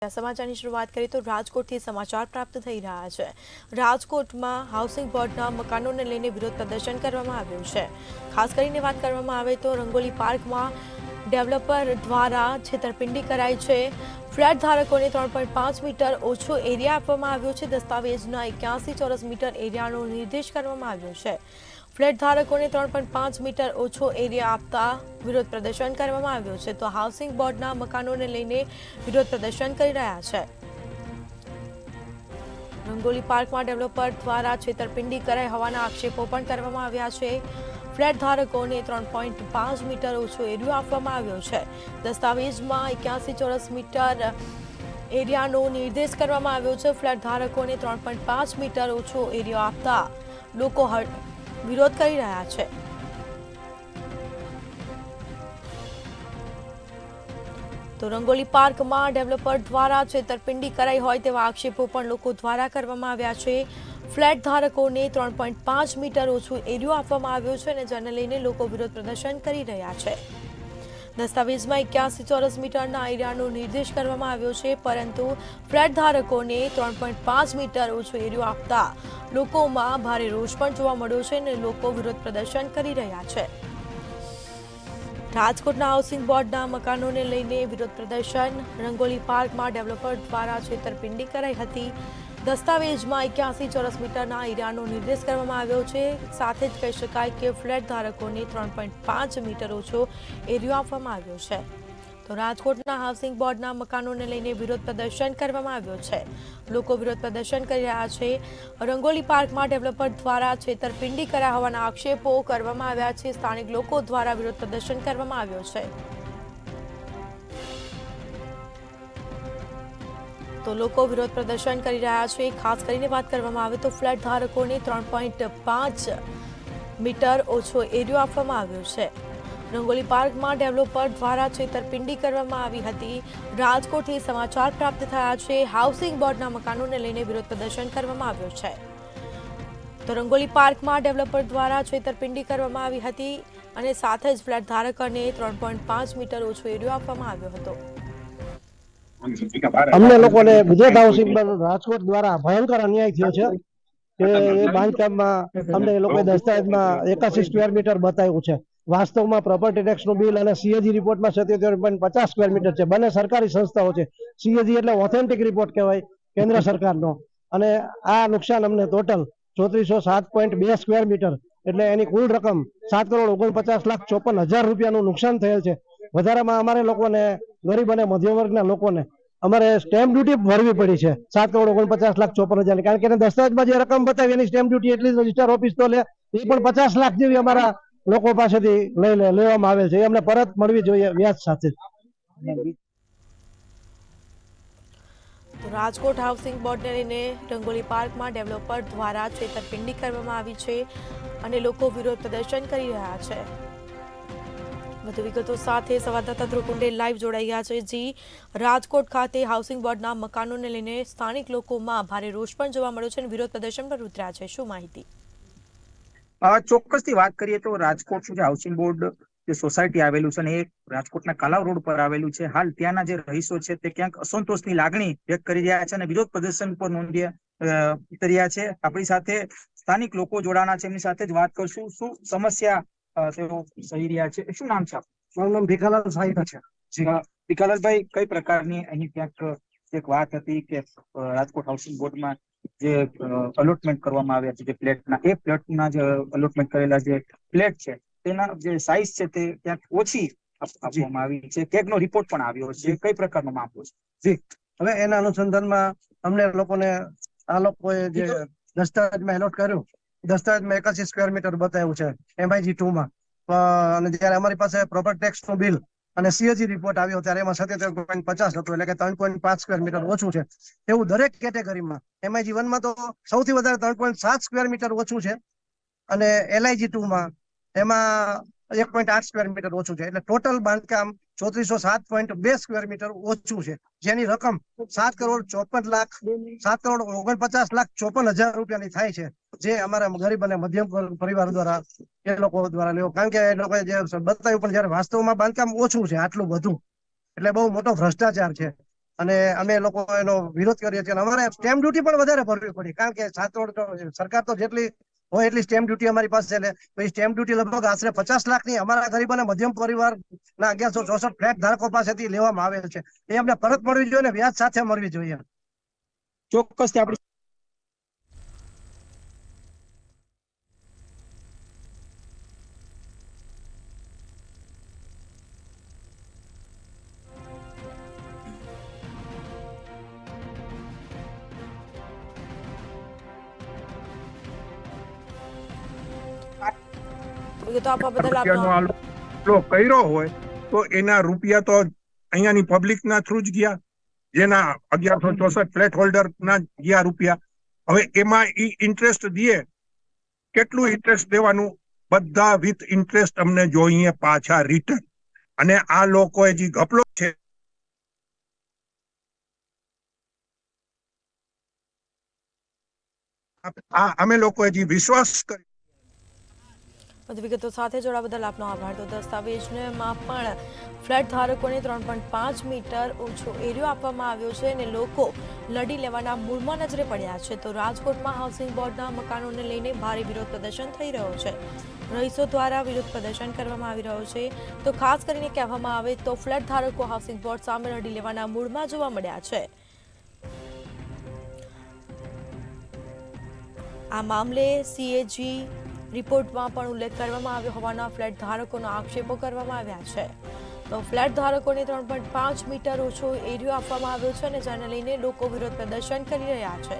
સમાચારની શરૂઆત કરીએ તો રાજકોટથી સમાચાર પ્રાપ્ત થઈ રહ્યા છે। રાજકોટમાં હાઉસિંગ બોર્ડના મકાનોને લઈને વિરોધ પ્રદર્શન કરવામાં આવ્યું છે। ખાસ કરીને વાત કરવામાં આવે તો રંગોલી પાર્કમાં ડેવલપર દ્વારા છેતરપિંડી કરાઈ છે। ફ્લેટ ધારકોને 3.5 મીટર ઓછો એરિયા આપવામાં આવ્યો છે। દસ્તાવેજના 81 ચોરસ મીટર એરિયાનો નિર્દેશ કરવામાં આવ્યો છે। ફ્લેટ ધારકોને 3.5 મીટર ઓછો એરિયા આપતા વિરોધ પ્રદર્શન કરવામાં આવ્યો છે। તો હાઉસિંગ બોર્ડના મકાનોને લઈને વિરોધ પ્રદર્શન કરી રહ્યા છે। રંગોલી પાર્કમાં ડેવલપર દ્વારા છેતરપિંડી કરાઈ હોવાના આક્ષેપો પણ કરવામાં આવ્યા છે। ફ્લેટ ધારકોને 3.5 મીટર ઓછો એરિયો આપવામાં આવ્યો છે। દસ્તાવેજમાં 81 ચોરસ મીટર એરિયાનો નિર્દેશ કરવામાં આવ્યો છે। ફ્લેટ ધારકોને 3.5 મીટર ઓછો એરિયો આપતા લોકો વિરોધ કરી રહ્યા છે। તો રંગોલી પાર્કમાં ડેવલપર દ્વારા છેતરપિંડી કરાઈ હોય તેવા આક્ષેપો પણ લોકો દ્વારા કરવામાં આવ્યા છે। ફ્લેટ ધારકોને 3.5 મીટર ઓછો એરિયો આપવામાં આવ્યો છે અને જેને લઈને લોકો વિરોધ પ્રદર્શન કરી રહ્યા છે। દસ્તાવેજમાં 81 ચોરસ મીટરના એરિયાનો નિર્દેશ કરવામાં આવ્યો છે, પરંતુ ફ્લેટ ધારકોને 3.5 મીટર ઓછો એરિયો આપતા લોકોમાં ભારે રોષ પણ જોવા મળ્યો છે અને લોકો વિરોધ પ્રદર્શન કરી રહ્યા છે। રાજકોટના હાઉસિંગ બોર્ડના મકાનોને લઈને વિરોધ પ્રદર્શન। રંગોલી પાર્કમાં ડેવલપર દ્વારા છેતરપિંડી કરાઈ હતી। દસ્તાવેજમાં 81 ચોરસ મીટરના એરિયાનો નિર્દેશ કરવામાં આવ્યો છે। સાથે જ કહી શકાય કે ફ્લેટ ધારકોને 3.5 મીટર ઓછો એરિયો આપવામાં આવ્યો છે। તો રાજકોટના હાઉસિંગ બોર્ડના મકાનોને લઈને વિરોધ પ્રદર્શન કરવામાં આવ્યો છે। લોકો વિરોધ પ્રદર્શન કરી રહ્યા છે। રંગોલી પાર્કમાં ડેવલપર દ્વારા છેતરપિંડી કરાયા હોવાના આક્ષેપો કરવામાં આવ્યા છે। સ્થાનિક લોકો દ્વારા વિરોધ પ્રદર્શન કરવામાં આવ્યો છે। તો લોકો વિરોધ પ્રદર્શન કરી રહ્યા છે। ખાસ કરીને વાત કરવામાં આવે તો ફ્લેટ ધારકોને 3.5 મીટર ઓછો એરિયો આપવામાં આવ્યો છે। રંગોલી પાર્કમાં ડેવલપર દ્વારા છેતરપિંડી કરવામાં આવી હતી। રાજકોટથી સમાચાર પ્રાપ્ત થયા છે। હાઉસિંગ બોર્ડના મકાનોને લઈને વિરોધ પ્રદર્શન કરવામાં આવ્યો છે। તો રંગોલી પાર્કમાં ડેવલપર દ્વારા છેતરપિંડી કરવામાં આવી હતી અને સાથે જ ફ્લેટ ધારકોને 3.5 મીટર ઓછો એરિયો આપવામાં આવ્યો હતો। અમને લોકોને ગુજરાત હાઉસિંગ બોર્ડ રાજકોટ દ્વારા ભયંકર અન્યાય થયો છે કે એ બાંધકામમાં અમને એ લોકોએ દસ્તાવેજમાં 81 સ્ક્વેર મીટર બતાવ્યું છે। વાસ્તવમાં પ્રોપર્ટી ટેક્સનું બિલ અને સીએજી રિપોર્ટમાં 77.50 સ્ક્વેર મીટર છે। બંને સરકારી સંસ્થાઓ છે। સીએજી એટલે ઓથેન્ટિક રિપોર્ટ કહેવાય કેન્દ્ર સરકારનો, અને આ નુકસાન અમને ટોટલ 3407.2 સ્ક્વેર મીટર એટલે એની કુલ રકમ 7,49,54,000 રૂપિયાનું નુકસાન થયેલ છે। વધારામાં અમારે લોકોને ગરીબ અને મધ્યમ વર્ગના લોકોને અમારે સ્ટેમ્પ ડ્યુટી ભરવી પડી છે 7,49,54,000, કારણ કે એને દસ્તાવેજમાં જે રકમ બતાવી એની સ્ટેમ્પ ડ્યુટી એટલી રજિસ્ટર ઓફિસ તો લે, એ પણ 50 લાખ જેવી અમારા લોકો પાસેથી લેવામાં આવેલ છે। એ અમને પરત મળવી જોઈએ વ્યાજ સાથે। રાજકોટ હાઉસિંગ બોર્ડને લઈને રંગોલી પાર્કમાં ડેવલપર દ્વારા છેતરપિંડી કરવામાં આવી છે અને લોકો વિરોધ પ્રદર્શન કરી રહ્યા છે। વધુ વિગતો સાથે સંવાદદાતા ધ્રુવ કુંડેલ લાઈવ જોડાઈ ગયા છે। જી, રાજકોટ ખાતે હાઉસિંગ બોર્ડના મકાનોને લઈને સ્થાનિક લોકોમાં ભારે રોષ પણ જોવા મળ્યો છે અને વિરોધ પ્રદર્શન પર ઉતર્યા છે, શું માહિતી? ચોક્કસથી વાત કરીએ તો રાજકોટ જે હાઉસિંગ બોર્ડ જે સોસાયટી આવેલું છે ને એ રાજકોટના કાલાવ રોડ પર આવેલું છે। હાલ ત્યાંના જે રહીશો છે તે ક્યાંક અસંતોષની લાગણી વ્યક્ત કરી રહ્યા છે અને વિરોધ પ્રદર્શન પર ઉતર્યા છે। આપણી સાથે સ્થાનિક લોકો જોડાણા છે, એમની સાથે જ વાત કરશું। શું સમસ્યા તેઓ સહી રહ્યા છે? શું નામ છે આપનું? મારું નામ ભીખાલાલ સાહિબ છે। ભીખાલાલભાઈ, કઈ પ્રકારની અહીં ક્યાંક એક વાત હતી કે રાજકોટ હાઉસિંગ બોર્ડમાં જે અલોટમેન્ટ કરવામાં આવ્યા છે જે ફ્લેટના, એ ફ્લેટના જે અલોટમેન્ટ કરેલા જે ફ્લેટ છે તેના જે સાઇઝ છે તે ક્યાંક ઓછી આપવામાં આવી છે, કેગનો રિપોર્ટ પણ આવ્યો છે, કઈ પ્રકારનો મામલો છે? જી, હવે એના અનુસંધાનમાં અમને લોકોને આ લોકોએ જે દસ્તાવેજમાં એલોટ કર્યું, દસ્તાવેજમાં 81 સ્ક્વેર મીટર બતાવ્યું છે MIG 2માં, અને જયારે અમારી પાસે પ્રોપર્ટી ટેક્સનું બિલ અને સીએજી રિપોર્ટ આવ્યો ત્યારે એમાં 77.50 હતું, એટલે કે 3.5 સ્ક્વેર મીટર ઓછું છે। એવું દરેક કેટેગરીમાં MIG 1માં તો સૌથી વધારે 3.7 સ્ક્વેર મીટર ઓછું છે અને LIG 2માં એમાં 1.8 સ્ક્વેર મીટર ઓછું છે। એટલે ટોટલ બાંધકામ 3407.2 સ્ક્વેર મીટર ઓછું છે, જેની રકમ 7,49,54,000 રૂપિયાની થાય છે, જે અમારા ગરીબ અને મધ્યમ પરિવાર દ્વારા એ લોકો દ્વારા લેવો, કારણ કે એ લોકો જે બતાવ્યું પણ જયારે વાસ્તવમાં બાંધકામ ઓછું છે આટલું બધું, એટલે બહુ મોટો ભ્રષ્ટાચાર છે। અને અમે લોકો એનો વિરોધ કરીએ છીએ. અને અમારે સ્ટેમ્પ ડ્યુટી પણ વધારે ભરવી પડી, કારણ કે છાત્ર સરકાર તો જેટલી હોય એટલી સ્ટેમ્પ ડ્યુટી અમારી પાસે છે. તો એ સ્ટેમ્પ ડ્યુટી લગભગ આશરે 50 લાખની અમારા ગરીબ અને મધ્યમ પરિવાર ના 1164 ફ્લેટ ધારકો પાસેથી લેવામાં આવેલ છે. એ અમને પરત મળવી જોઈએ અને વ્યાજ સાથે મળવી જોઈએ. ચોક્કસથી આપણી વિગતો આપવા બદલ રૂપિયાનો આપનો આલો કર્યો હોય તો એના રૂપિયા તો અહીંયાની પબ્લિક ના થ્રુ જ ગયા, જેના 1164 ફ્લેટ હોલ્ડર ના ગયા રૂપિયા. હવે એમાં ઇન્ટરેસ્ટ દે, કેટલું ઇન્ટરેસ્ટ દેવાનું? બધા વિથ ઇન્ટરેસ્ટ અમને જોઈએ પાછા રિટર્ન. અને આ લોકોએ જે ગપલો છે અમે લોકોએ જે વિશ્વાસ કર્યો. વધુ વિગતો સાથે જોડાવા બદલ આપનો આભાર. તો દસ્તાવેજમાં પણ ફ્લેટ ધારકોને 3.5 મીટર ઓછો એરિયો આપવામાં આવ્યો છે અને લોકો લડી લેવાના મૂળમાં નજરે પડ્યા છે. તો રાજકોટમાં હાઉસિંગ બોર્ડના મકાનોને લઈને ભારે વિરોધ પ્રદર્શન થઈ રહ્યો છે. રહીશો દ્વારા વિરોધ પ્રદર્શન કરવામાં આવી રહ્યો છે. તો ખાસ કરીને કહેવામાં આવે તો ફ્લેટ ધારકો હાઉસિંગ બોર્ડ સામે લડી લેવાના મૂળમાં જોવા મળ્યા છે. આ મામલે સીએજી રિપોર્ટમાં પણ ઉલ્લેખ કરવામાં આવ્યો હોવાના ફ્લેટ ધારકોના આક્ષેપો કરવામાં આવ્યા છે. તો ફ્લેટ ધારકોને 3.5 મીટર ઓછો એરિયો આપવામાં આવ્યો છે અને જેને લઈને લોકો વિરોધ પ્રદર્શન કરી રહ્યા છે.